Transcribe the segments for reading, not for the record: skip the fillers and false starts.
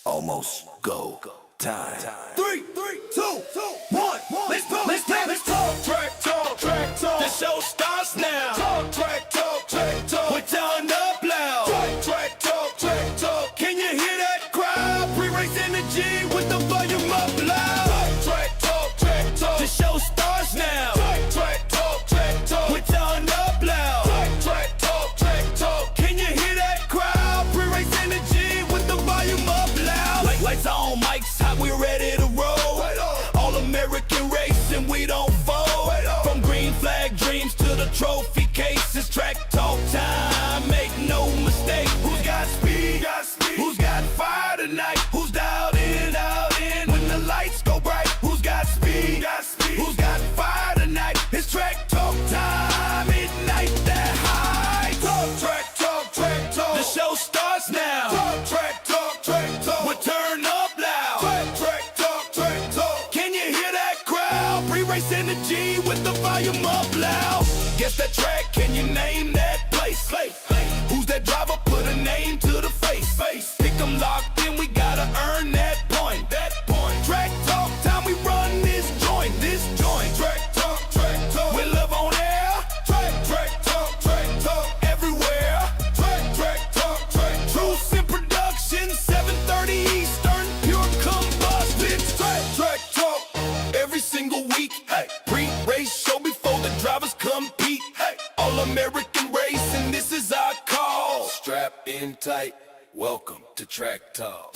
Almost go time. 3, 2, 1. Let's talk track talk. The show starts now. Talk track talk. We're turn up loud. Track talk. Can you hear that crowd? Pre-race energy with the volume up loud. Track talk. The show starts now. Track talk. We're turn up loud. Track talk. Can you hear that crowd? Pre-race energy with the volume up loud. Lights on, mics hot, we're ready to roll. All American racing, we don't fold. From green flag dreams to the trophy cases, track talk time, make no mistake. Who's got speed? Who's got fire tonight? Who's dialed in? When the lights go bright, who's got speed? Who's got fire tonight? It's track talk time, ignite that high. Track talk. The show starts now. Track talk. We're turn up loud. Track talk. Can you hear that crowd? Pre-race energy with the volume up loud. Guess that track, can you name that place? Who's that driver? Put a name to the face. Pick 'em locked in, we gotta earn that point. Track talk time, we run this joint. Track talk. We live on air. Track talk. Everywhere. Track talk. Truce in production, 7:30 Eastern, pure combustion. Track talk. Every single week. Pre-race show before the drivers compete. All American racing, this is our call. Strap in tight. Welcome to Track Talk.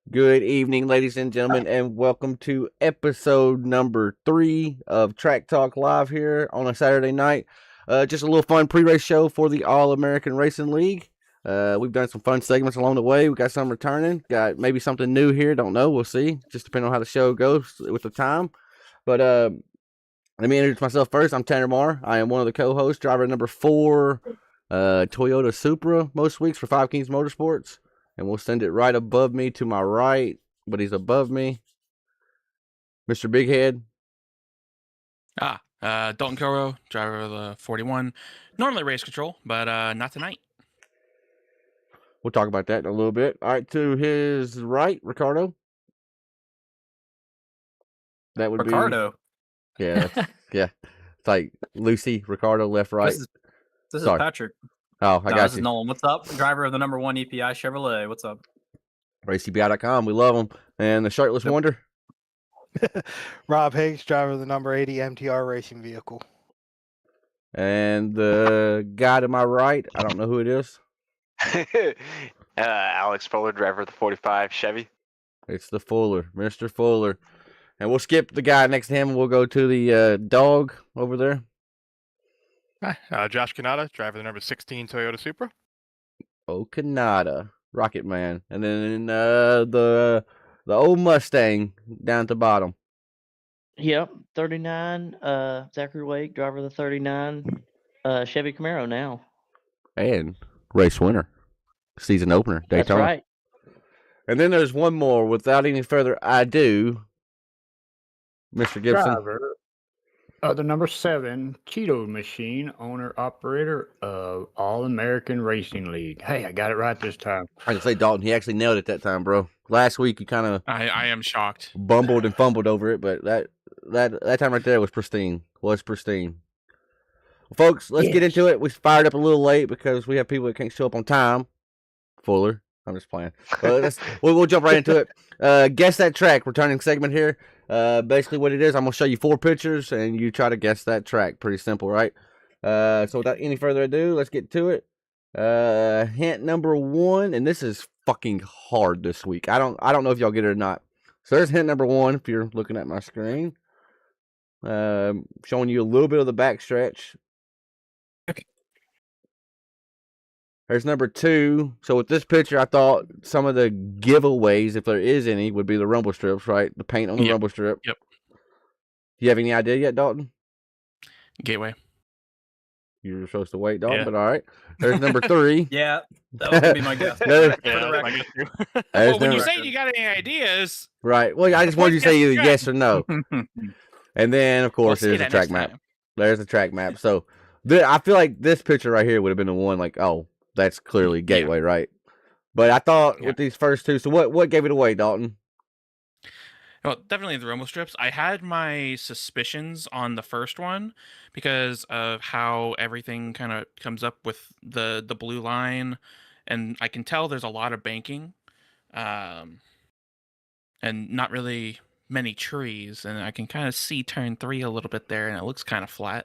Good evening, ladies and gentlemen, and welcome to episode number 3 of Track Talk Live here on a Saturday night. Just a little fun pre-race show for the All-American Racing League. We've done some fun segments along the way. We got some returning, got maybe something new here. Don't know. We'll see. Just depending on how the show goes with the time. But let me introduce myself first. I'm Tanner Marr. I am one of the co-hosts, driver number 4, Toyota Supra most weeks for Five Kings Motorsports. And we'll send it right above me to my right, but he's above me. Mr. Big Head. Dalton Kilrow, driver of the 41. Normally race control, but not tonight. We'll talk about that in a little bit. All right, to his right, Ricardo. That would Ricardo. be... Yeah, yeah. It's like Lucy, Ricardo, left, right. This is Patrick. Oh, I got this you. is Nolan. What's up? Driver of the number 1 EPI Chevrolet. What's up? RaceCBI.com. We love them. And the Shirtless Wonder. Rob Higgs, driver of the number 80 MTR racing vehicle. And the guy to my right, I don't know who it is. Alex Fuller, driver of the 45 Chevy. It's the Fuller, Mr. Fuller. And we'll skip the guy next to him and we'll go to the dog over there. Hi, Josh Kanata, driver of the number 16 Toyota Supra. Oh, Kanata, Rocket Man. And then the old Mustang down at the bottom. Yep, 39, Zachary Wake, driver of the 39, Chevy Camaro now. And race winner, season opener, Daytona. That's right. And then there's one more, without any further ado, Mr. Gibson. Driver of the number 7 Cheeto Machine, owner operator of All American Racing League. Hey, I got it right this time. I can say Dalton, he actually nailed it that time, bro. Last week you kind of I am shocked. Bumbled and fumbled over it, but that time right there was pristine. Well, folks, let's get into it. We fired up a little late because we have people that can't show up on time. Fuller. I'm just playing. We'll jump right into it. Guess that track, returning segment here. Basically what it is, I'm gonna show you 4 pictures and you try to guess that track. Pretty simple, right? So without any further ado, let's get to it. Hint number 1, and this is fucking hard this week. I don't know if y'all get it or not. So there's hint number 1 if you're looking at my screen. Showing you a little bit of the backstretch. There's number 2. So with this picture, I thought some of the giveaways, if there is any, would be the rumble strips, right? The paint on the rumble strip. Yep. Do you have any idea yet, Dalton? Gateway. You were supposed to wait, Dalton, Yeah. but all right. There's number 3. Yeah, that was gonna be my guess. There's- For the record. I guess too. there's Well, when you number- say you got any ideas, right. Well, I just wanted you to say either yes or no. And then, of we'll course, see there's the that track next map. time. There's the track map. So I feel like this picture right here would have been the one like, oh, that's clearly Gateway, right? But I thought with these first 2, so what gave it away, Dalton? Well, definitely the rumble strips. I had my suspicions on the first one because of how everything kind of comes up with the blue line, and I can tell there's a lot of banking, and not really many trees, and I can kind of see turn 3 a little bit there, and it looks kind of flat.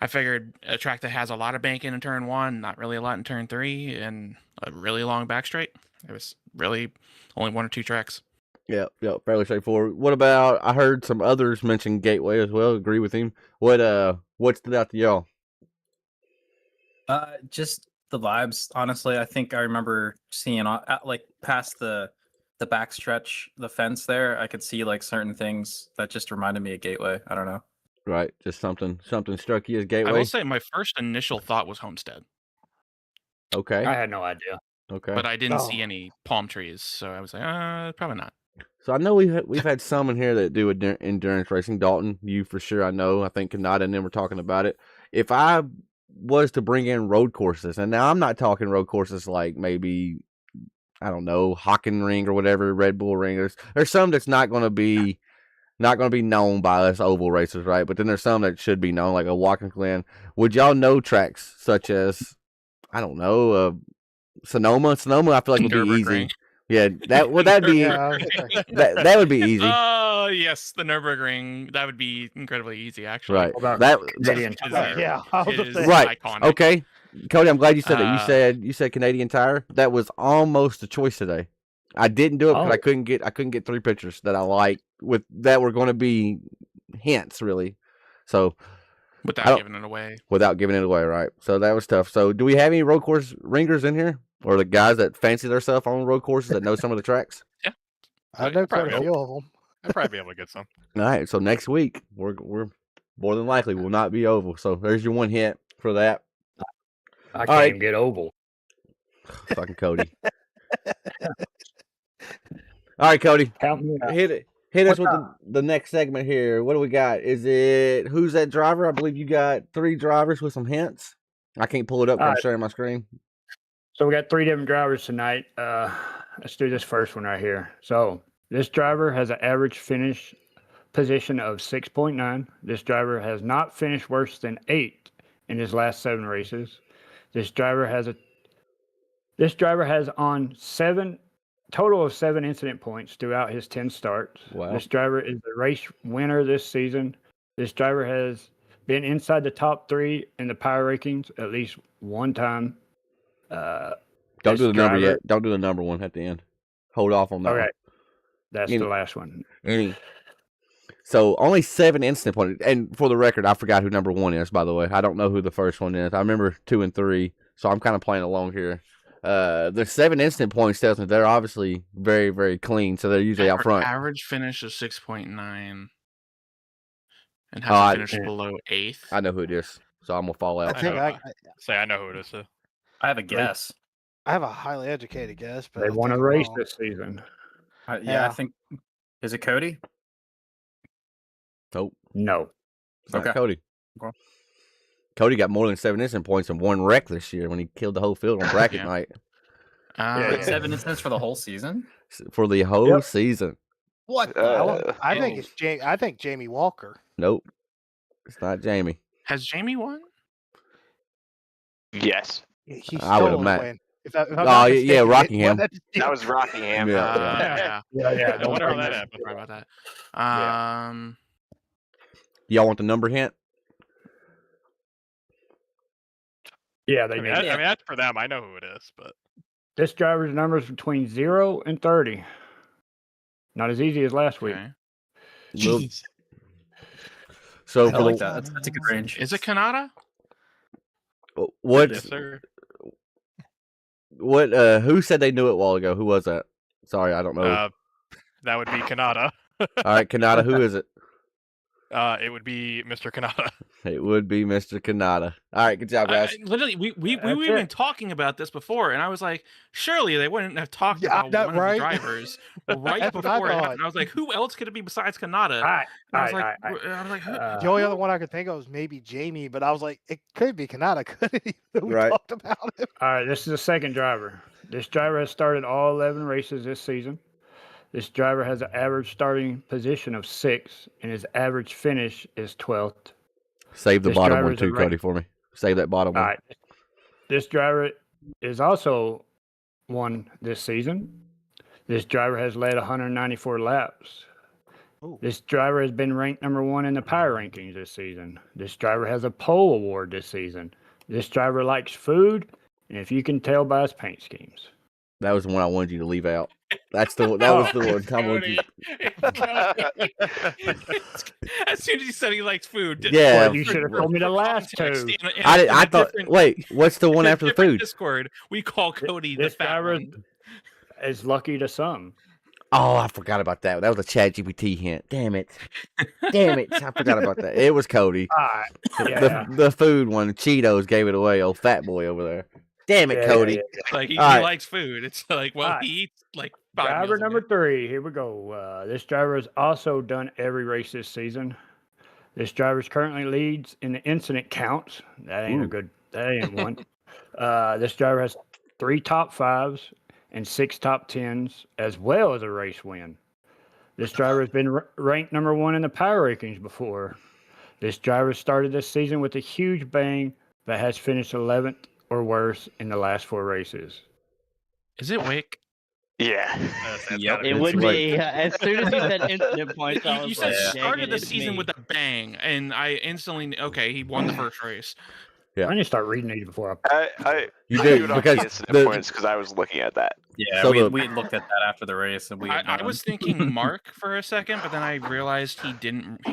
I figured a track that has a lot of banking in turn 1, not really a lot in turn 3, and a really long back straight. It was really only 1 or 2 tracks. Yeah, fairly straightforward. What about, I heard some others mention Gateway as well, agree with him. What stood out to y'all? Just the vibes. Honestly, I think I remember seeing like past the backstretch, the fence there. I could see like certain things that just reminded me of Gateway. I don't know. Right, just something struck you as I Gateway? will say my first initial thought was Homestead, Okay. I had no idea. Okay. but I didn't see Oh. any palm trees, so I was like, probably not. So I know we've had some in here that do endurance racing. Dalton, you for sure. I know. I think Kanata and them were talking about it. If I was to bring in road courses, and now I'm not talking road courses like maybe, I don't know, Hocken Ring or whatever, Red Bull Ring. There's some that's not going to be known by us oval racers, right? But then there's some that should be known, like a Watkins Glen. Would y'all know tracks such as, I don't know, Sonoma? Sonoma, I feel like would be Nürburgring. easy. Yeah, that'd be Yeah, I was gonna say, that would be easy. Oh yes, the Nürburgring. That would be incredibly easy, actually. Right. What about That Canadian Is Tire? there- yeah, I was it gonna is say, Right. iconic. Okay. Cody, I'm glad you said that. Uh, You said Canadian Tire. That was almost a choice today. I didn't do it because Oh. I couldn't get 3 pictures that I like with that were going to be hints really. So I without don't- giving it away. without giving it away, right? So that was tough. So do we have any road course ringers in here, or the guys that fancy themselves on road courses that know some of the tracks? I know quite a Probably. few of them. I'd probably be able to get some. All right. So next week we're more than likely will not be oval. So there's your one hint for that. I can't right. even get oval. Fucking Cody. All right, Cody. Count me out. Hit us with the next segment here. What do we got? Is it who's that driver? I believe you got 3 drivers with some hints. I can't pull it up. 'cause I'm Alright. sharing my screen. So we got 3 different drivers tonight. Let's do this first one right here. So this driver has an average finish position of 6.9. This driver has not finished worse than 8 in his last 7 races. This driver has on 7 total of 7 incident points throughout his 10 starts. Wow. This driver is the race winner this season. This driver has been inside the top 3 in the power rankings at least one time. Don't This do the number driver- yet. Don't do the number one at the end. Hold off on that. Okay. one. That's Any- the last one. So only 7 instant points. And for the record, I forgot who number 1 is. By the way, I don't know who the first one is. I remember 2 and 3, so I'm kind of playing along here. The 7 instant points tells me they're obviously very, very clean, so they're usually out front. Average finish is 6.9, and Oh, I- has finished below 8th. I know who it is, so I'm gonna fall out. I think know. I Say I know who it is. So. I have a guess. I have a highly educated guess, but They I won think a I'm race wrong. this season. Yeah, I Yeah. think. Is it Cody? Nope, No. it's not Okay. Cody. Okay. Cody got more than 7 instant points in one wreck this year when he killed the whole field on bracket Yeah. night Yeah, Like yeah. 7 incidents for the whole season? for the whole Yep. season. What? I think Oh. it's Jamie. I think Jamie Walker. Nope, it's not Jamie. Has Jamie won? Yes. He I would stole his imagine. win. I'm Oh, not yeah, mistaken, it Rockingham. was at the That gym. was Rockingham. Yeah. Yeah. I Don't wonder how bring that that happened. Sorry about that. Yeah. Y'all want the number hint? Yeah, I they mean, need. I mean, that's for them. I know who it is, but This driver's number is between 0 and 30. Not as easy as last week. Okay. Little- Jeez. So I for like the that. That's a good range. Is it Kanata? what? yes, sir. What? Who said they knew it a while ago? Who was that? Sorry, I don't know. That would be Kanata. All right, Kanata. Who is it? It would be Mr. Kanata. It would be Mr. Kanata. All right, good job, guys. Literally, we That's were even it. talking about this before, and I was like, surely they wouldn't have talked Yeah, about that- one of right? the drivers right That's what I before it thought. happened. I was like, who else could it be besides Kanata? All right. And I was all like, right, all right. I was like, who- Uh, The only other one I could think of was maybe Jamie, but I was like, it could be Kanata, could it? Even though we Right. talked about him. All right, this is the second driver. This driver has started all 11 races this season. This driver has an average starting position of 6, and his average finish is 12th. Save the This bottom driver one is a too, rank- Cody, for me. Save that bottom All one. right. This driver is also won this season. This driver has led 194 laps. Ooh. This driver has been ranked number 1 in the power rankings this season. This driver has a pole award this season. This driver likes food, and if you can tell by his paint schemes. That was the one I wanted you to leave out. That was the one I wanted you. Cody. As soon as he said he likes food, Yeah. Well, you should have told me the last context, two. I thought. Wait, what's the one in a after the different food? Discord, we call Cody the This fat driver one. is lucky to some. Oh, I forgot about that. That was a Chat GPT hint. Damn it. Damn it. I forgot about that. It was Cody. All right. Yeah. The food one, Cheetos gave it away. Old fat boy over there. Damn it, Yeah, Cody. yeah, Like he All right. likes food. It's like, well, Alright. he eats like 5 Driver meals a number day. 3. Here we go. This driver has also done every race this season. This driver currently leads in the incident counts. That ain't Ooh. a good. That ain't one. This driver has 3 top 5s and 6 top 10s, as well as a race win. This driver has been ranked number 1 in the power rankings before. This driver started this season with a huge bang, but has finished 11th or worse in the last 4 races. Is it Wake? Yeah. That's Yep. gotta It be would it. be as soon as you said incident points. I You was said like, started "Dang the it, it's season me." with a bang, and I instantly he won the first race. Yeah. I need to start reading these before I. You I did, knew it off because the incident the- points because I was looking at that. Yeah, So we the- we looked at that after the race, and we. had I known. was thinking Mark for a second, but then I realized he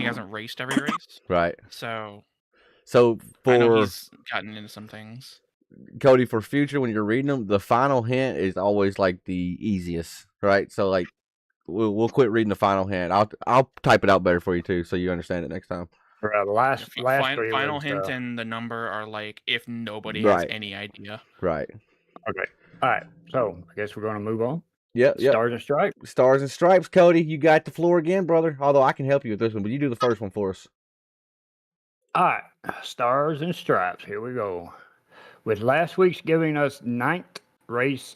hasn't raced every race, Right. so So I know for he's gotten into some things. Cody, for future when you're reading them, the final hint is always like the easiest, right? So like we'll quit reading the final hint. I'll type it out better for you too, so you understand it next time. The last three Final was, hint and the number are like if nobody Right. has any idea. Right. Okay. All right. So I guess we're going to move on. Yep. Yep. Stars and Stripes. Stars and Stripes, Cody. You got the floor again, brother. Although I can help you with this one, but you do the first one for us. All right. Stars and Stripes. Here we go. With last week's giving us 9th race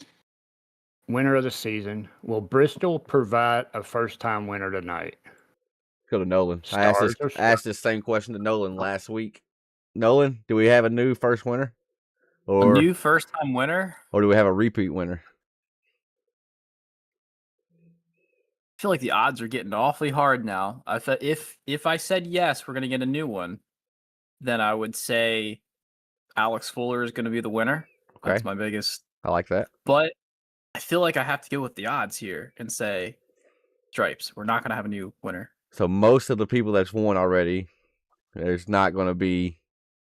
winner of the season, will Bristol provide a first-time winner tonight? Go to Nolan. I Stars or asked this same question to Nolan last week. Nolan, do we have a new first winner, A or new first-time winner. do we have a repeat winner? I feel like the odds are getting awfully hard now. I thought if I said yes, we're gonna get a new one, then I would say Alex Fuller is gonna be the winner. Okay. That's my biggest. I like that. But I feel like I have to go with the odds here and say Stripes. We're not gonna have a new winner. So most of the people that's won already, there's not going to be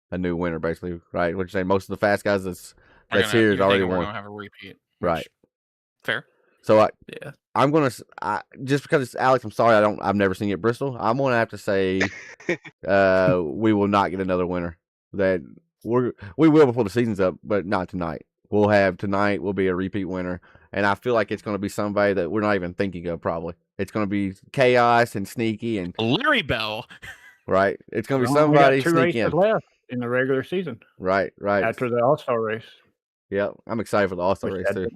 a new winner, basically, right? What you're saying? Most of the fast guys that's We're here you're already thinking we're won, gonna have a repeat. right? which- Fair. So Yeah. I'm gonna just because it's Alex. I'm sorry, I've never seen it at Bristol. I'm gonna have to say, we will not get another winner. That we will before the season's up, but not tonight. We'll have tonight. Will be a repeat winner, and I feel like it's gonna be somebody that we're not even thinking of. Probably it's gonna be chaos and sneaky and Larry Bell. right. It's gonna be We got somebody 2 sneaky races in. left in the regular season Right. after the All-Star race. Yep, I'm excited for the All-Star Which race had too.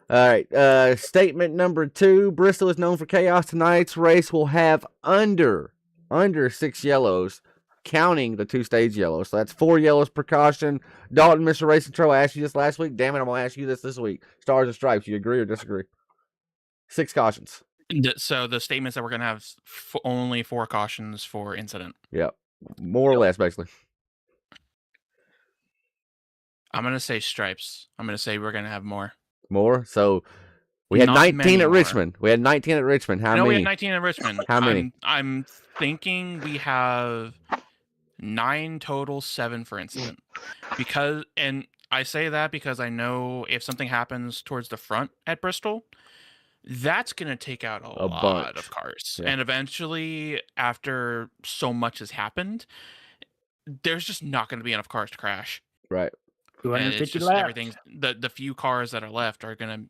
All right, statement number 2. Bristol is known for chaos. Tonight's race will have under 6 yellows, counting the 2-stage yellows. So that's 4 yellows per caution. Dalton, Mr. Racing Troll, I asked you this last week. Damn it, I'm going to ask you this week. Stars and Stripes, you agree or disagree? 6 cautions. So the statements that we're going to have only 4 cautions for incident. Yep. More or less, basically. I'm going to say Stripes. I'm going to say we're going to have more. More? So we had Not 19 many at more. Richmond. We had 19 at Richmond. How many? We had 19 at Richmond. How many? I'm thinking we have 9 total, 7 for incident. And I say that because I know if something happens towards the front at Bristol, that's going to take out a lot bunch of cars. Yeah. And eventually, after so much has happened, there's just not going to be enough cars to crash. Right. And it's 250 just laps. everything's the few cars that are left are going to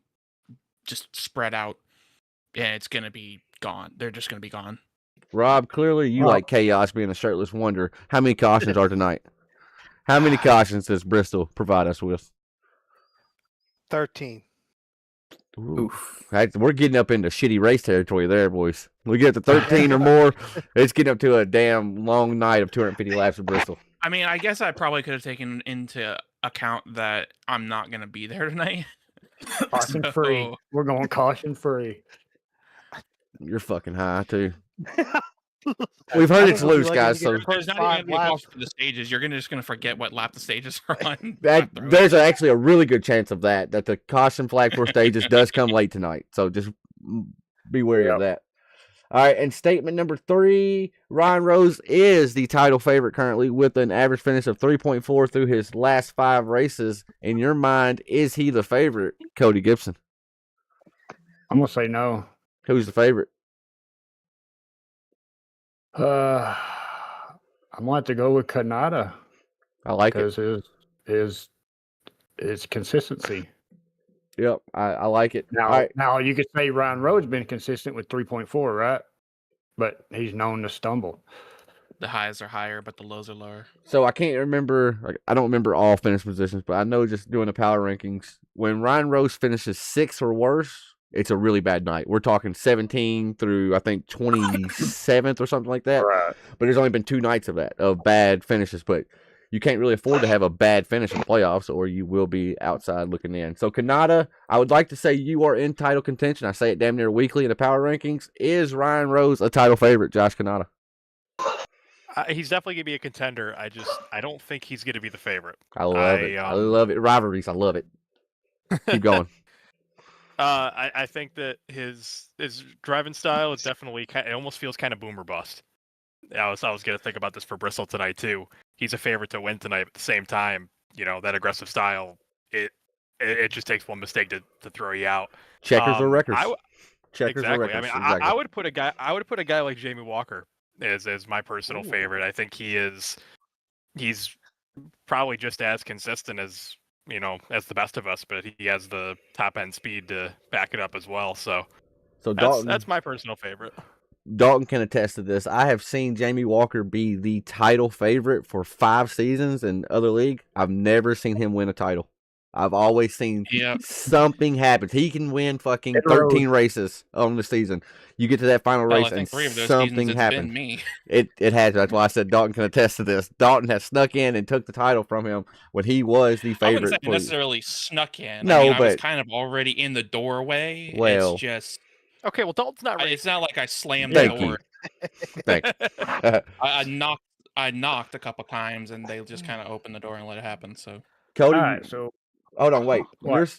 just spread out, and it's going to be gone. They're just going to be gone. Rob, clearly you like chaos being a shirtless wonder. How many cautions are tonight? How many cautions does Bristol provide us with? 13. Oof. We're getting up into shitty race territory there, boys. We get to 13 or more, it's getting up to a damn long night of 250 laps of Bristol. I mean, I guess I probably could have taken into account that I'm not going to be there tonight. Caution free. We're going caution free. You're fucking high, too. We've heard it's loose, guys. So There's not even going to be a caution for the stages. You're just going to forget what lap the stages are on. there's actually a really good chance of that the caution flag for stages does come late tonight. So just be wary of that. All right, and statement number 3, Ryan Rose is the title favorite currently with an average finish of 3.4 through his last 5 races. In your mind, is he the favorite, Cody Gibson? I'm going to say no. Who's the favorite? I'm going to have to go with Kanata. I like it. Because his consistency. Yep, I like it. Now you could say Ryan Rhodes been consistent with 3.4, right? But he's known to stumble. The highs are higher, but the lows are lower. So I can't remember. I don't remember all finish positions, but I know just doing the power rankings, when Ryan Rose finishes 6th or worse, it's a really bad night. We're talking 17 through I think 27th or something like that. Right. But there's only been 2 nights of that of bad finishes, but you can't really afford to have a bad finish in playoffs or you will be outside looking in. So, Kanata, I would like to say you are in title contention. I say it damn near weekly in the power rankings. Is Ryan Rose a title favorite, Josh Kanata? He's definitely going to be a contender. I don't think he's going to be the favorite. I love it. I love it. Rivalries, I love it. Keep going. I think that his driving style is definitely it almost feels kind of boomer bust. I was going to think about this for Bristol tonight too. He's a favorite to win tonight, but at the same time, that aggressive style, it just takes one mistake to throw you out. Checkers or wreckers. Checkers or exactly. wreckers. I mean, exactly. I would put a guy like Jamie Walker as my personal favorite. I think he's probably just as consistent as the best of us, but he has the top end speed to back it up as well. So that's my personal favorite. Dalton can attest to this. I have seen Jamie Walker be the title favorite for 5 seasons in other league. I've never seen him win a title. I've always seen something happen. He can win fucking 13 races on the season. You get to that final race and something happens. It has. That's why I said Dalton can attest to this. Dalton has snuck in and took the title from him when he was the favorite. I wouldn't say necessarily snuck in. No, I was kind of already in the doorway. Well, it's just okay. Well, Dalton's not. It's not like I slammed the door. Thank you. I knocked a couple times and they just kind of opened the door and let it happen. So Cody, all right, so hold on, wait.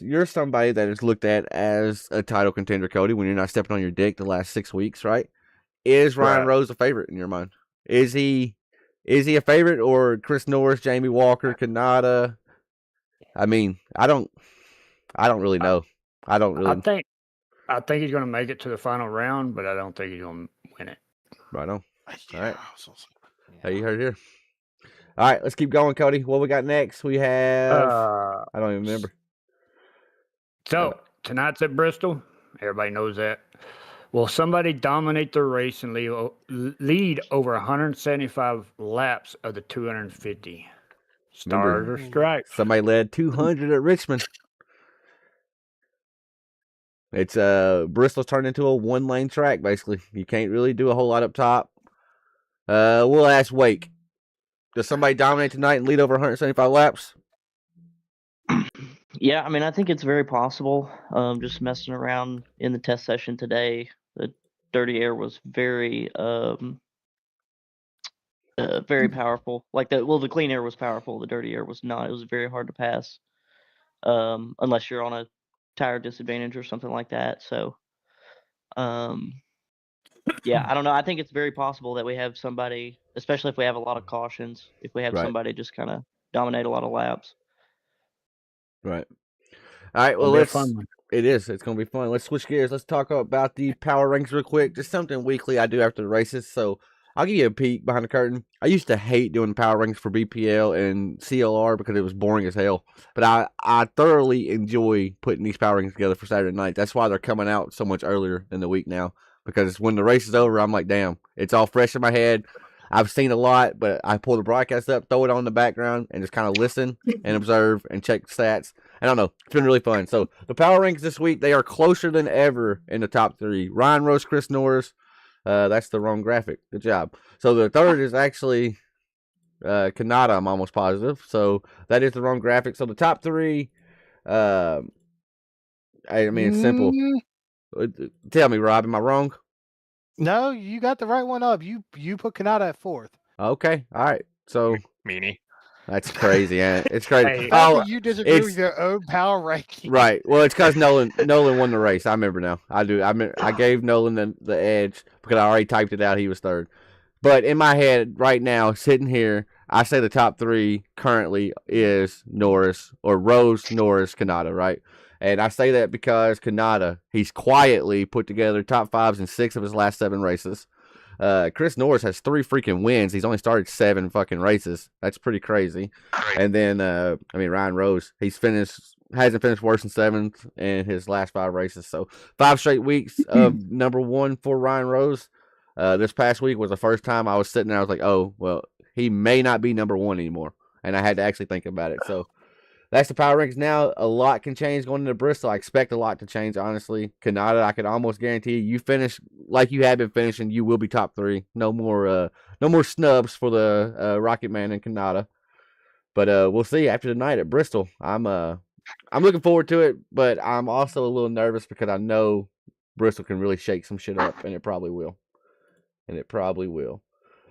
You're somebody that is looked at as a title contender, Cody, when you're not stepping on your dick the last 6 weeks, right? Is Ryan Rose a favorite in your mind? Is he a favorite, or Chris Norris, Jamie Walker, Kanata? I mean, I don't really know. I think he's going to make it to the final round, but I don't think he's going to win it. Right on. All right. Hey, you heard it here. All right, let's keep going, Cody. What we got next? We have I don't even remember. So tonight's at Bristol. Everybody knows that. Will somebody dominate the race and lead over 175 laps of the 250? Stars or stripes? Somebody led 200 at Richmond. It's Bristol's turned into a 1-lane track, basically. You can't really do a whole lot up top. We'll ask Wake. Does somebody dominate tonight and lead over 175 laps? Yeah, I mean, I think it's very possible. Just messing around in the test session today, the dirty air was very very powerful. Like the clean air was powerful. The dirty air was not. It was very hard to pass, unless you're on a tire disadvantage or something like that. So, yeah, I don't know. I think it's very possible that we have somebody, especially if we have a lot of cautions, if we have Right. somebody just kind of dominate a lot of laps. Right. All right. Well, It'll be a fun one. It is. It's going to be fun. Let's switch gears. Let's talk about the power rankings real quick. Just something weekly I do after the races. So I'll give you a peek behind the curtain. I used to hate doing power rankings for BPL and CLR because it was boring as hell. But I thoroughly enjoy putting these power rankings together for Saturday night. That's why they're coming out so much earlier in the week now. Because when the race is over, I'm like, damn, it's all fresh in my head. I've seen a lot, but I pull the broadcast up, throw it on the background, and just kind of listen and observe and check stats. I don't know. It's been really fun. So the power rankings this week, they are closer than ever in the top three. Ryan Rose, Chris Norris. That's the wrong graphic. Good job. So the third is actually Kanata, I'm almost positive. So that is the wrong graphic. So the top three, I mean, it's simple. Tell me, Rob, am I wrong? No, you got the right one up. You put Kanata at 4th. Okay. All right. So Meanie. that's crazy, ain't it? It's crazy. Hey, The fact Oh, that you disagree with your own power ranking. right. Well, it's because Nolan won the race. I remember now. I do. I gave Nolan the edge because I already typed it out. He was third. But in my head right now, sitting here, I say the top three currently is Norris or Rose, Norris, Kanata, right? And I say that because Kanata, he's quietly put together top fives in 6 of his last 7 races. Chris Norris has 3 freaking wins. He's only started 7 fucking races. That's pretty crazy. And then, Ryan Rose, hasn't finished worse than 7th in his last 5 races. So 5 straight weeks of number 1 for Ryan Rose. This past week was the first time I was sitting there. I was like, oh, well, he may not be number 1 anymore. And I had to actually think about it. So that's the power rankings now. A lot can change going into Bristol. I expect a lot to change, honestly. Kanata, I can almost guarantee you finish like you have been finishing, you will be top 3. No more snubs for the Rocket Man and Kanata. But we'll see after tonight at Bristol. I'm looking forward to it, but I'm also a little nervous because I know Bristol can really shake some shit up, and it probably will.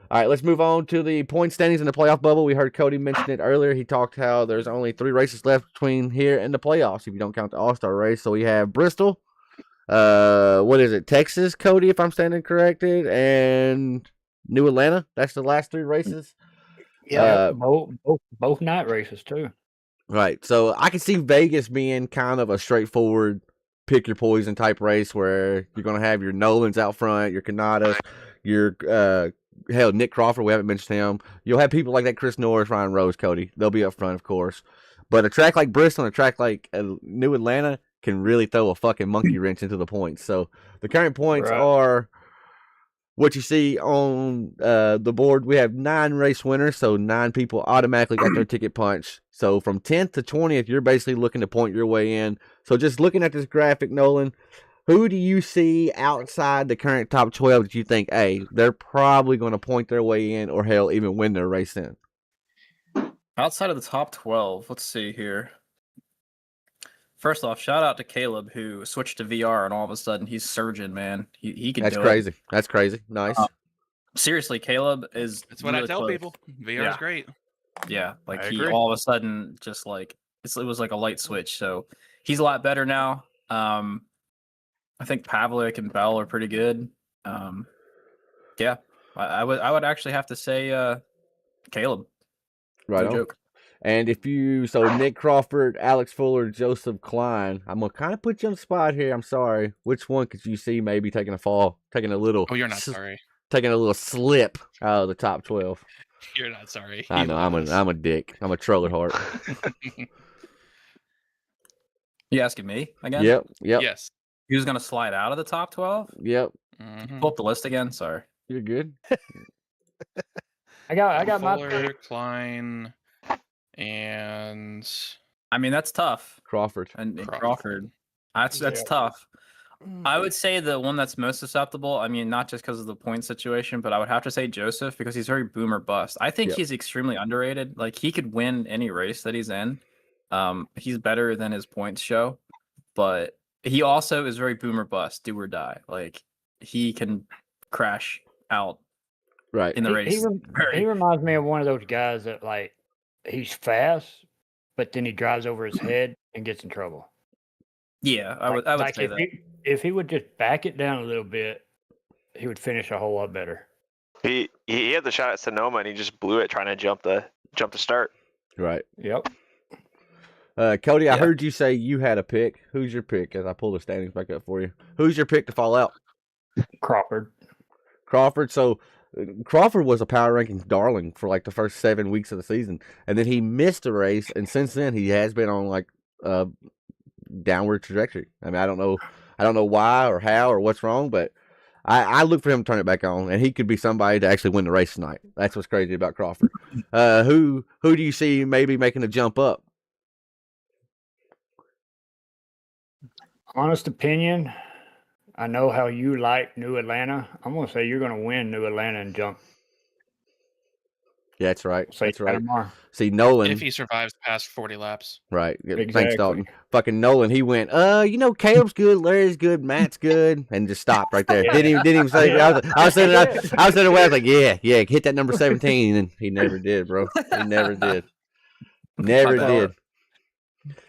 All right, let's move on to the point standings in the playoff bubble. We heard Cody mention it earlier. He talked how there's only 3 races left between here and the playoffs if you don't count the All-Star race. So we have Bristol, what is it, Texas, Cody, if I'm standing corrected, and New Atlanta. That's the last 3 races. Yeah, both night races too. Right. So I can see Vegas being kind of a straightforward pick your poison type race where you're going to have your Nolans out front, your Kanadas, your hell, Nick Crawford, we haven't mentioned him. You'll have people like that, Chris Norris, Ryan Rose, Cody. They'll be up front, of course. But a track like Bristol and a track like New Atlanta can really throw a fucking monkey wrench into the points. So the current points are what you see on the board. We have 9 race winners, so 9 people automatically got their ticket punched. So from 10th to 20th, you're basically looking to point your way in. So just looking at this graphic, Nolan, who do you see outside the current top 12 that you think, hey, they're probably going to point their way in or hell, even win their race in? Outside of the top 12, let's see here. First off, shout out to Caleb who switched to VR and all of a sudden he's surging, man. He can do crazy. it. That's crazy. Nice. Seriously, Caleb is. That's what really I tell close. people. VR is great. Yeah, like I he agree. all of a sudden just like it was like a light switch. So he's a lot better now. I think Pavlik and Bell are pretty good. Yeah, I would actually have to say Caleb. Right No on. joke. And so Nick Crawford, Alex Fuller, Joseph Klein, I'm going to kind of put you on the spot here. I'm sorry. Which one could you see maybe taking a fall, taking a little... Oh, you're not sorry. Taking a little slip out of the top 12. You're not sorry. I know, I'm a dick. I'm a troll at heart. You asking me again? Yep. Yes. Who's going to slide out of the top 12? Yep. Mhm. Pull up the list again. Sorry. You're good. I got my Fuller, pick. Klein, and I mean, that's tough. Crawford. And Crawford. Crawford. That's Yeah. tough. I would say the one that's most susceptible, I mean, not just because of the point situation, but I would have to say Joseph because he's very boom or bust. I think Yep. he's extremely underrated. Like, he could win any race that he's in. He's better than his points show, but he also is very boom or bust, do or die. Like, he can crash out Right. in the race. He reminds me of one of those guys that, like, he's fast, but then he drives over his head and gets in trouble. Yeah, I would say if that. if he would just back it down a little bit, he would finish a whole lot better. He had the shot at Sonoma and he just blew it trying to jump the start. Right. Yep. Cody, I Yeah. heard you say you had a pick. Who's your pick? As I pull the standings back up for you, who's your pick to fall out? Crawford. Crawford. So Crawford was a power rankings darling for like the first 7 weeks of the season, and then he missed a race, and since then he has been on like downward trajectory. I mean, I don't know why or how or what's wrong, but I look for him to turn it back on, and he could be somebody to actually win the race tonight. That's what's crazy about Crawford. Who do you see maybe making a jump up? Honest opinion, I know how you like New Atlanta. I'm going to say you're going to win New Atlanta and jump. Yeah, that's right. Say That's right. Panama. See, Nolan. If he survives past 40 laps. Right. Yeah, Thanks, Exactly. Dalton. Fucking Nolan, he went, Caleb's good, Larry's good, Matt's good, and just stopped right there. Didn't even say. Yeah. I was sitting away. I was like, yeah, hit that number 17, and he never did, bro. He never did. Never bad. did.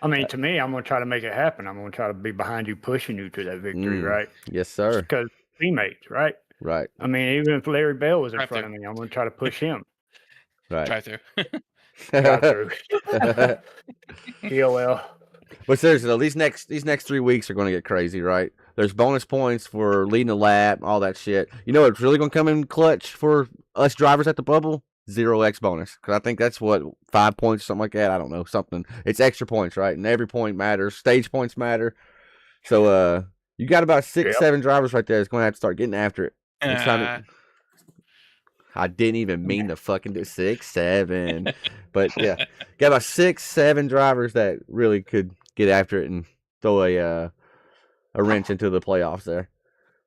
I mean, to me, I'm going to try to make it happen. I'm going to try to be behind you, pushing you to that victory, right? Yes, sir. Because teammates, right? Right. I mean, even if Larry Bell was in Right front there. of me, I'm going to try to push him. Right. Drive through. Drive through. EOL. But seriously, though, these next 3 weeks are going to get crazy, right? There's bonus points for leading a lap, all that shit. You know what's really going to come in clutch for us drivers at the bubble? 0x bonus. Because I think that's what, 5 points, something like that. I don't know, something. It's extra points, right? And every point matters. Stage points matter. So you got about 6, 7 drivers right there that's going to have to start getting after it. It's time to, I didn't even mean to fucking do 6, 7. But yeah, got about 6, 7 drivers that really could get after it and throw a wrench into the playoffs there.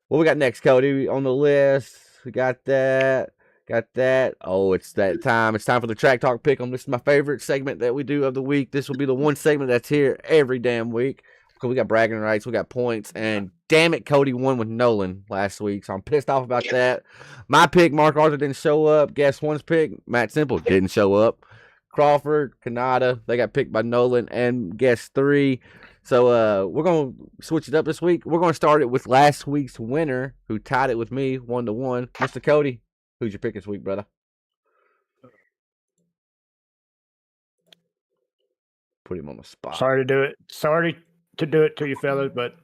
What we got next, Cody, on the list? We got that. Oh, it's that time. It's time for the Track Talk Pick 'em. This is my favorite segment that we do of the week. This will be the one segment that's here every damn week. Because we got bragging rights, we got points, and damn it, Cody won with Nolan last week, so I'm pissed off about that. My pick, Mark Arthur, didn't show up. Guess one's pick, Matt Simple, didn't show up. Crawford, Kanata, they got picked by Nolan, and guess 3. So we're going to switch it up this week. We're going to start it with last week's winner, who tied it with me 1-1. Mr. Cody, who's your pick this week, brother? Put him on the spot. Sorry to do it. Sorry to do it to you fellas, but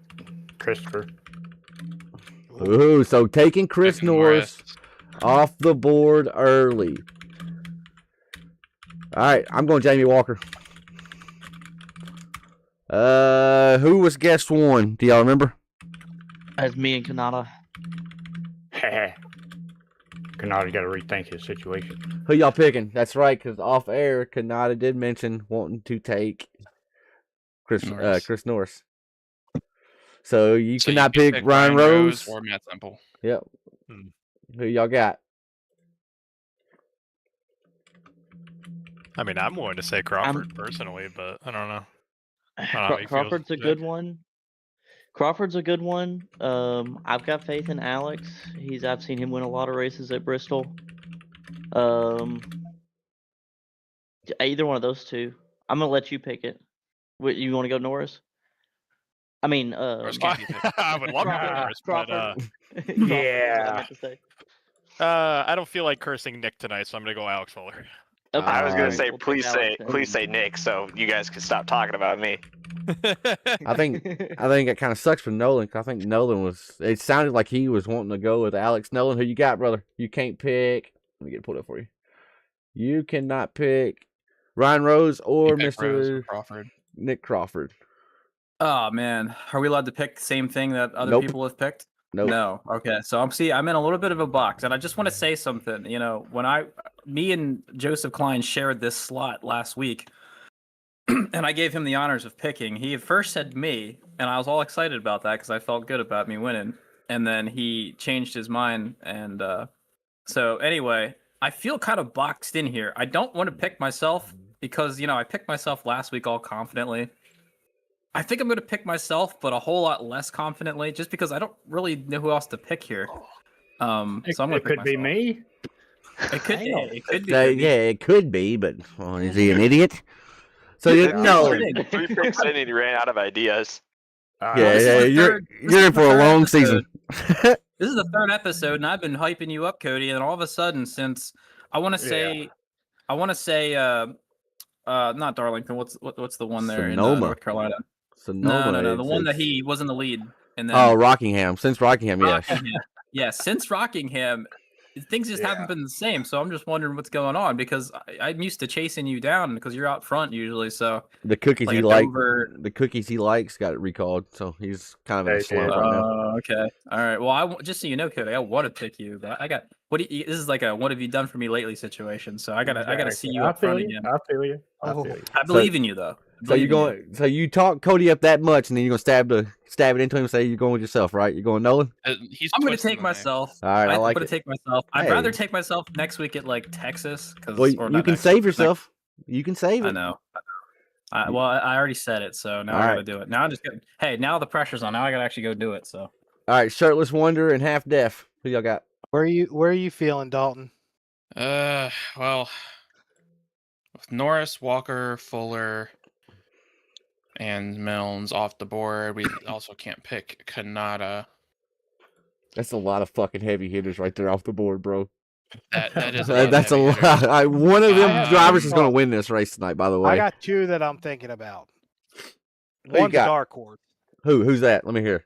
Christopher. Ooh, so taking Chris Taking Norris off the board early. All right, I'm going Jamie Walker. Who was guest 1? Do y'all remember? As me and Kanata. Kanata got to rethink his situation. Who y'all picking? That's right, because off air, Kanata did mention wanting to take Chris Norris. So you So cannot can pick Ryan Rose. or Matt Simple. Yep. Hmm. Who y'all got? I mean, I'm willing to say Crawford personally, but I don't know. how he feels Crawford's a today. good one. Crawford's a good one. I've got faith in Alex. I've seen him win a lot of races at Bristol. Either one of those two. I'm gonna let you pick it. You want to go Norris? I mean, Norris can't be picked. I would love to pick Norris, but Crawford. Yeah. I don't feel like cursing Nick tonight, so I'm gonna go Alex Fuller. Okay, I was gonna alright, say, we'll take Alex then. please say Nick, so you guys can stop talking about me. I think it kind of sucks for Nolan, because I think Nolan it sounded like he was wanting to go with Alex. Nolan, who you got, brother? You can't pick. Let me get it pulled up for you. You cannot pick Ryan Rose or You pick Rose or Mr. Crawford. Nick Crawford. Oh man, are we allowed to pick the same thing that other Nope. people have picked? Nope. No. Okay, so I'm in a little bit of a box, and I just want to say something. You know, when me and Joseph Klein shared this slot last week, and I gave him the honors of picking, he at first said me, and I was all excited about that because I felt good about me winning. And then he changed his mind, and so anyway, I feel kind of boxed in here. I don't want to pick myself because I picked myself last week all confidently. I think I'm going to pick myself, but a whole lot less confidently, just because I don't really know who else to pick here. So I'm going to It pick could be myself. me. It could. Damn. It could be. Yeah, it could be, but is he an idiot? So Yeah, no, three picks in and he ran out of ideas. yeah, this is yeah, the you're third- this you're is in the for a third long episode. season. This is the third episode, and I've been hyping you up, Cody. And all of a sudden, since I want to say, not Darlington. What's the one there in Sonoma. North Carolina? Sonoma. No. The one that it's- he was in the lead, and then Oh, Rockingham. Since Rockingham, yes. Rockingham. Yeah, since Rockingham, things just haven't been the same. So I'm just wondering what's going on because I'm used to chasing you down because you're out front usually. So The cookies like he a likes, Dover- the cookies he likes got it recalled, so he's kind of in a They slump did. right now. Okay. All right. Well, just so you know, Cody, I want to pick you, but I got this is like a what have you done for me lately situation. So I gotta see you I up front feel you. again. I feel you. I Oh. feel you. I believe in you though. So you're going. So you talk Cody up that much, and then you're gonna stab it into him and say you're going with yourself, right? You're going Nolan. He's I'm going to twisting take the knife. myself. All right, I like I'm going it. to take myself. I'd Hey. rather take myself next week at like Texas Well, you can save yourself. You can save it. I know. Well, I already said it, so now All I got right. to do it. Now I'm just gonna. Hey, now the pressure's on. Now I got to actually go do it. So All right, shirtless wonder and half deaf. Who y'all got? Where are you feeling, Dalton? Well, with Norris, Walker, Fuller, and Milnes off the board, we also can't pick Kanata. That's a lot of fucking heavy hitters right there off the board, bro. That is a lot of That's a heavy lot. hitters. One of them Uh, drivers is going to win this race tonight. By the way, I got two that I'm thinking about. Who you One's got? dark horse. Who's that? Let me hear.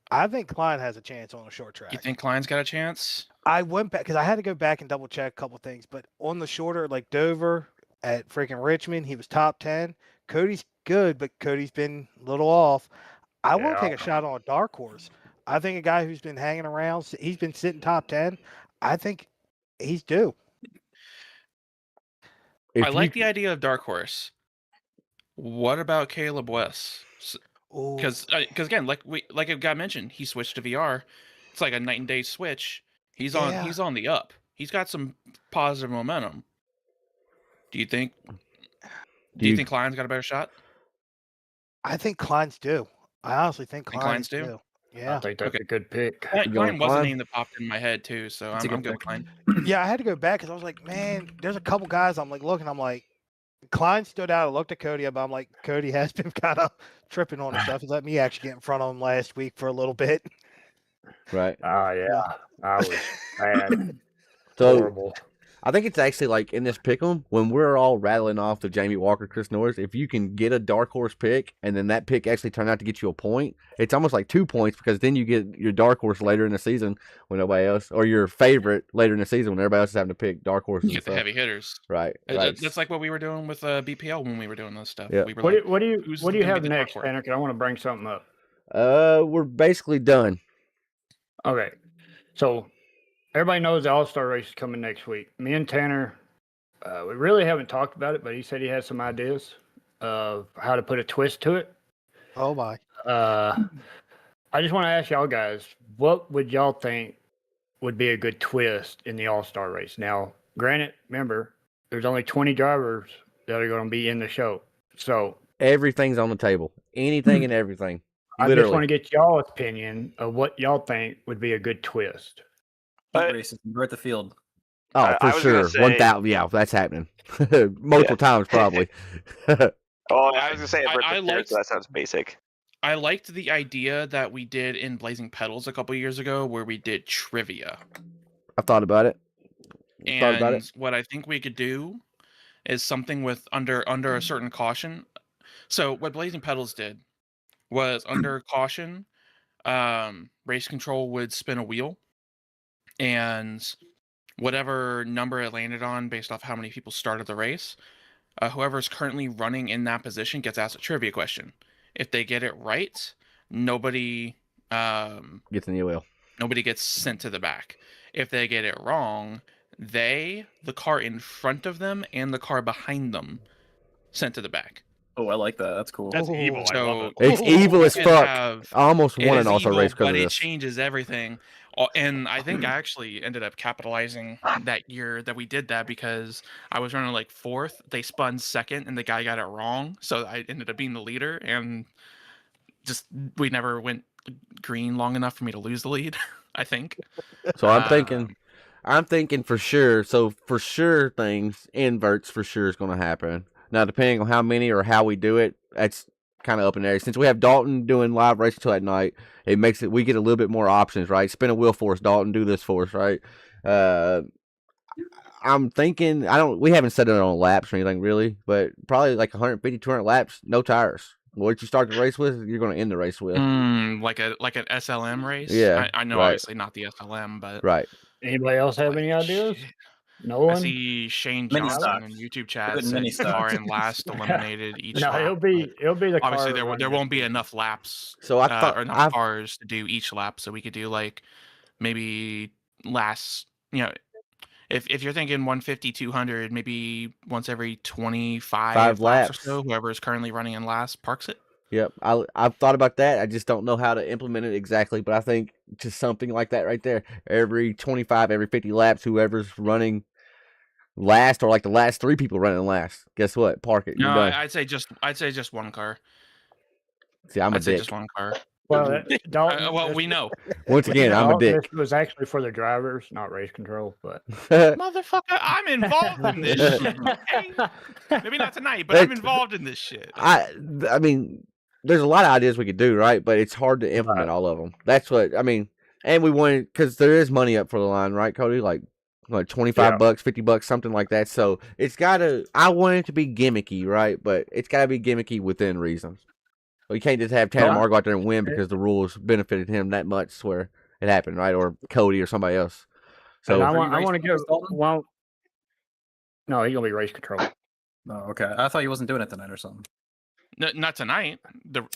I think Klein has a chance on a short track. You think Klein's got a chance? I went back because I had to go back and double check a couple things, but on the shorter, like Dover at freaking Richmond, he was top 10. Cody's good, but Cody's been a little off. I want to Yeah. take a shot on a dark horse. I think a guy who's been hanging around, he's been sitting top 10. I think he's due. I like the idea of Dark Horse. What about Caleb West? Ooh. Because again, like it got mentioned, he switched to VR. It's like a night and day switch. He's Yeah. on the up. He's got some positive momentum. Do you think? Do you think Klein's got a better shot? I think Klein's due. I honestly think Think Klein's Klein's due? due. Yeah. I think that's Okay. a good pick. Klein going was a Klein? name that popped in my head too, so That's a I'm good good with pick. Klein. Yeah, I had to go back because I was like, man, there's a couple guys. I'm like, looking, I'm like, Klein stood out. I looked at Cody, but I'm like, Cody has been kind of tripping on his stuff. He let me actually get in front of him last week for a little bit. Right. Oh yeah, I was bad. So Horrible. I think it's actually like in this pick'em when we're all rattling off the Jamie Walker, Chris Norris. If you can get a dark horse pick and then that pick actually turned out to get you a point, it's almost like 2 points because then you get your dark horse later in the season when nobody else, or your favorite later in the season when everybody else is having to pick dark horses. You get and the stuff. heavy hitters. Right. That's like what we were doing with BPL when we were doing this stuff. Yeah. We were What like, do you who's what do you gonna have be the dark next, horse? Panic? I want to bring something up. We're basically done. Okay, so everybody knows the All Star race is coming next week. Me and Tanner, we really haven't talked about it, but he said he has some ideas of how to put a twist to it. Oh my. I just want to ask y'all guys, what would y'all think would be a good twist in the All Star race? Now, granted, remember, there's only 20 drivers that are going to be in the show, so Everything's on the table. Anything and everything. I just want Literally. to get y'all's opinion of what y'all think would be a good twist. heat races, we're at the field. Oh, I for was gonna sure. say- 1,000. Yeah, that's happening. Multiple times, probably. Oh, I was gonna say I liked- that sounds basic. I liked the idea that we did in Blazing Petals a couple years ago where we did trivia. I thought about it. Thought about And it. what I think we could do is something with under a certain caution. So what Blazing Petals did was under caution, race control would spin a wheel, and whatever number it landed on based off how many people started the race, whoever's currently running in that position gets asked a trivia question. If they get it right, nobody Gets in the wheel. nobody gets sent to the back. If they get it wrong, the car in front of them and the car behind them sent to the back. Oh, I like that. That's cool. That's evil. I love So it. It's evil as you fuck. have- I almost It won is an also evil, race because but of it this. changes everything. And I think I actually ended up capitalizing that year that we did that because I was running like fourth. They spun second, and the guy got it wrong, so I ended up being the leader. And just we never went green long enough for me to lose the lead. I think. So I'm thinking for sure. So for sure, things inverts for sure is going to happen. Now, depending on how many or how we do it, that's kind of up in the air. Since we have Dalton doing live race till at night, it makes it we get a little bit more options, right? Spin a wheel for us, Dalton. Do this for us, right? I'm thinking we haven't set it on laps or anything really, but probably like 150, 200 laps, no tires. What you start the race with, you're going to end the race with. Like an SLM race. Yeah, I know right. obviously not the SLM, but Right. Anybody else have any ideas? shit. No I one. see Shane Mini Johnson stocks. in YouTube Do chat it in mini said car stocks. and last eliminated each No, lap. it'll but be the obviously car there running won't be this enough laps So I thought or enough cars to do each lap, so we could do like maybe last if you're thinking 150 200 maybe once every 25 5 laps or laps. so, whoever is currently running in last parks it. Yep, I've thought about that. I just don't know how to implement it exactly, but I think just something like that right there. Every 25, every 50 laps, whoever's running last or like the last 3 people running last, guess what? Park it. You're No, done. I'd say just one car. See, I'm a I'd say dick. just one car. Well, Dalton. Well, this- we know. Once again, I'm a Dalton, dick. This was actually for the drivers, not race control. But Motherfucker, I'm involved in this shit. Okay? Maybe not tonight, but I'm involved in this shit. I mean, there's a lot of ideas we could do, right? But it's hard to implement all of them. That's what I mean. And we wanted because there is money up for the line, right, Cody? Like $25, $50, something like that. So it's gotta. I want it to be gimmicky, right? But it's gotta be gimmicky within reason. Well, you can't just have Tanner Marr go out there and win because the rules benefited him that much where it happened, right? Or Cody or somebody else. So I want to give one. No, he's gonna be race control. Oh, okay. I thought he wasn't doing it tonight or something. No, not tonight.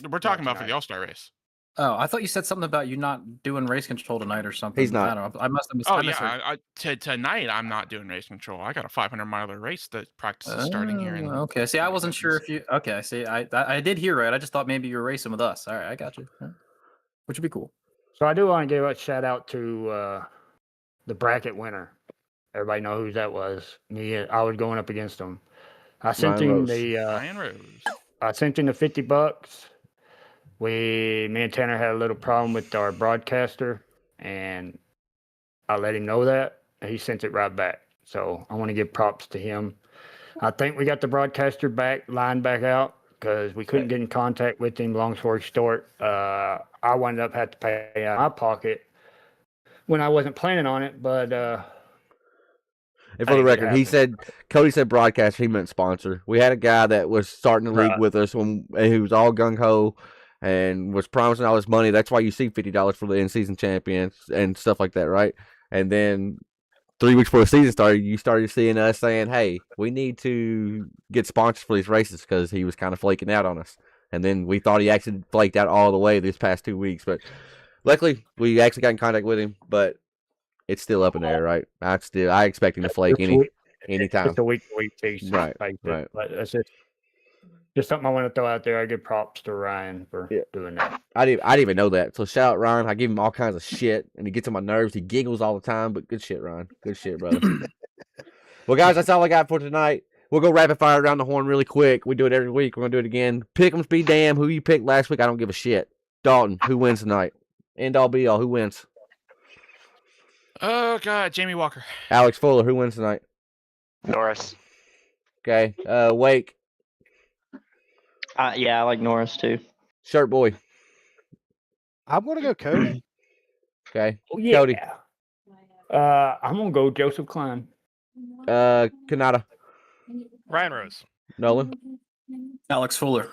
We're talking about for the All-Star race. Oh, I thought you said something about you not doing race control tonight or something. He's not. I don't know. I must have missed. Oh I yeah, misheard. tonight I'm not doing race control. I got a 500-miler race that practice is starting here. In Okay. See, I wasn't sure if you. Okay. See, I did hear right. I just thought maybe you were racing with us. All right, I got you. Which would be cool. So I do want to give a shout out to the bracket winner. Everybody know who that was. Me, I was going up against him. I sent him Ryan Rose. I sent him the $50. Me and Tanner had a little problem with our broadcaster, and I let him know that. And he sent it right back. So I want to give props to him. I think we got the broadcaster lined back out because we couldn't get in contact with him. Long story short, I wound up having to pay out of my pocket when I wasn't planning on it, but and for the record, Cody said broadcaster, he meant sponsor. We had a guy that was starting the league with us when he was all gung ho and was promising all this money. That's why you see $50 for the in-season champions and stuff like that, right? And then 3 weeks before the season started, you started seeing us saying, "Hey, we need to get sponsors for these races," because he was kind of flaking out on us. And then we thought he actually flaked out all the way this past 2 weeks, but luckily we actually got in contact with him. But it's still up in the air, right? I expect him to flake anytime. It's a week-to-week piece. Right. But that's just something I want to throw out there. I give props to Ryan for doing that. I didn't even know that. So shout out Ryan. I give him all kinds of shit, and he gets on my nerves. He giggles all the time, but good shit, Ryan. Good shit, brother. Well, guys, that's all I got for tonight. We'll go rapid fire around the horn really quick. We do it every week. We're gonna do it again. Pick'ems be damn. Who you picked last week? I don't give a shit. Dalton, who wins tonight? End all be all. Who wins? Oh God, Jamie Walker. Alex Fuller, who wins tonight? Norris. Okay. Wake. Yeah, I like Norris too. Shirt boy. I'm gonna go Cody. Okay. Oh, yeah. Cody. I'm gonna go Joseph Klein. Kanata. Ryan Rose. Nolan. Alex Fuller.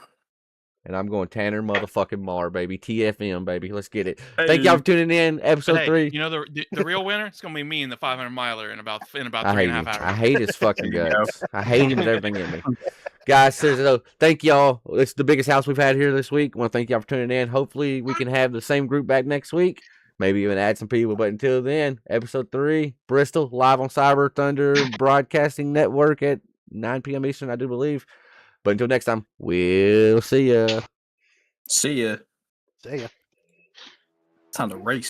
And I'm going Tanner motherfucking Marr, baby. TFM, baby. Let's get it. Thank y'all for tuning in. Episode 3. You know the real winner? It's gonna be me in the 500-miler in about 3.5 I hours. I hate his fucking guts. I hate him with everything in me. Guys, so thank y'all. It's the biggest house we've had here this week. I want to thank y'all for tuning in. Hopefully, we can have the same group back next week. Maybe even add some people. But until then, episode 3, Bristol, live on Cyber Thunder Broadcasting Network at 9 p.m. Eastern, I do believe. But until next time, we'll see ya. See ya. See ya. Time to race.